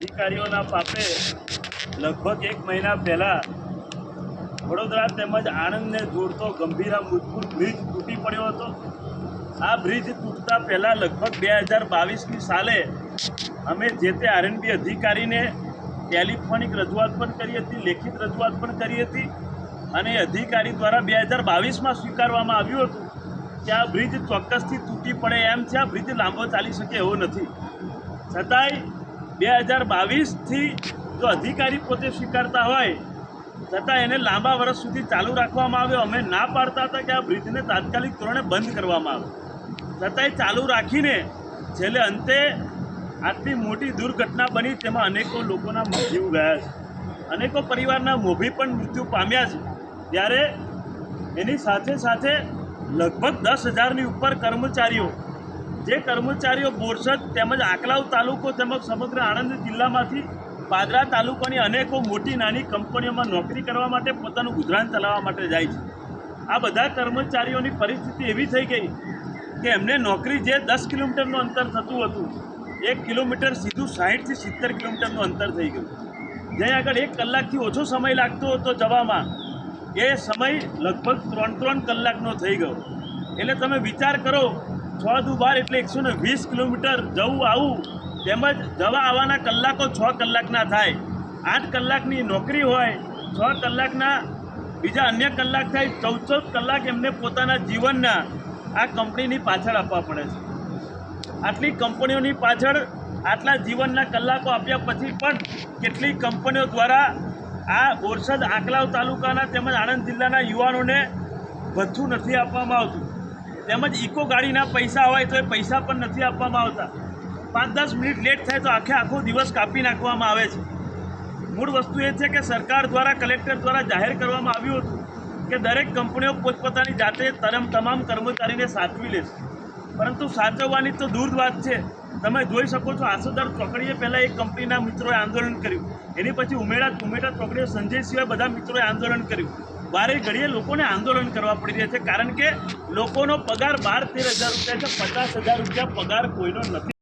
અધિકારીઓના પાપે લગભગ 1 મહિના પહેલા વડોદરા તેમજ આણંદને જોડતો ગંભીરા મુજપુર બ્રિજ તૂટી પડ્યો હતો। આ બ્રિજ તૂટતા પહેલાં લગભગ 2022ની સાલે અમે જે તે આરએનબી અધિકારીને ટેલિફોનિક રજૂઆત પણ કરી હતી, લેખિત રજૂઆત પણ કરી હતી અને અધિકારી દ્વારા 2022માં સ્વીકારવામાં આવ્યું હતું કે આ બ્રિજ ચોક્કસથી તૂટી પડે એમ છે, આ બ્રિજ લાંબો ચાલી શકે એવો નથી। છતાંય 2022થી જો અધિકારી પોતે સ્વીકારતા હોય છતાં એને લાંબા વર્ષ સુધી ચાલુ રાખવામાં આવ્યો। અમે ના પાડતા હતા કે આ બ્રિજને તાત્કાલિક ધોરણે બંધ કરવામાં આવે, છતાંય ચાલુ રાખીને છેલ્લે અંતે આટલી મોટી દુર્ઘટના બની, તેમાં અનેકો લોકોના જીવ ગયા છે, અનેકો પરિવારના મોભી પણ મૃત્યુ પામ્યા છે। ત્યારે એની સાથે સાથે લગભગ 10,000ની ઉપર કર્મચારીઓ, જે કર્મચારીઓ બોરસદ તેમજ આંકલાવ તાલુકો તેમજ સમગ્ર આણંદ જિલ્લામાંથી પાદરા તાલુકાની અનેકો મોટી નાની કંપનીઓમાં નોકરી કરવા માટે પોતાનું ગુજરાન ચલાવવા માટે જાય છે, આ બધા કર્મચારીઓની પરિસ્થિતિ એવી થઈ ગઈ કે એમને નોકરી જે 10 કિલોમીટરનું અંતર થતું હતું, 1 કિલોમીટર સીધું 60થી 70 કિલોમીટરનું અંતર થઈ ગયું। જ્યાં આગળ 1 કલાકથી ઓછો સમય લાગતો હતો જવામાં, એ સમય લગભગ 3 કલાકનો થઈ ગયો। એટલે તમે વિચાર કરો, 6 દુ 12 એટલે 120 કિલોમીટર જવું આવું, તેમજ જવા આવવાના કલાકો 6 કલાકના થાય। 8 કલાકની નોકરી હોય, 6 કલાકના બીજા અન્ય કલાક થાય, 14 કલાક એમને પોતાના જીવનના આ કંપનીની પાછળ આપવા પડે છે। આટલી કંપનીઓની પાછળ આટલા જીવનના કલાકો આપ્યા પછી પણ કેટલીક કંપનીઓ દ્વારા આ બોરસદ આંકલાવ તાલુકાના તેમજ આણંદ જિલ્લાના યુવાનોને ભથ્થું નથી આપવામાં આવતું, તેમજ ઇકો ગાડીના પૈસા હોય તો એ પૈસા પણ નથી આપવામાં આવતા। 5-10 મિનિટ લેટ થાય તો આખો દિવસ કાપી નાખવામાં આવે છે। મૂળ વસ્તુ એ છે કે સરકાર દ્વારા, કલેક્ટર દ્વારા જાહેર કરવામાં આવ્યું હતું કે દરેક કંપનીઓ પોતપોતાની જાતે તમામ કર્મચારીને સાચવી લેશે, પરંતુ સાચવવાની તો દૂર વાત છે। તમે જોઈ શકો છો, આસોદર ચોકડીએ પહેલાં એક કંપનીના મિત્રોએ આંદોલન કર્યું, એની પછી ઉમેટા ચોકડીએ સંજય સિવાય બધા મિત્રોએ આંદોલન કર્યું। વારે ઘડીએ લોકોને આંદોલન કરવા પડી રહ્યા છે, કારણ કે લોકોનો પગાર 12-13 હજાર રૂપિયા છે, 50,000 રૂપિયા પગાર કોઈનો નથી।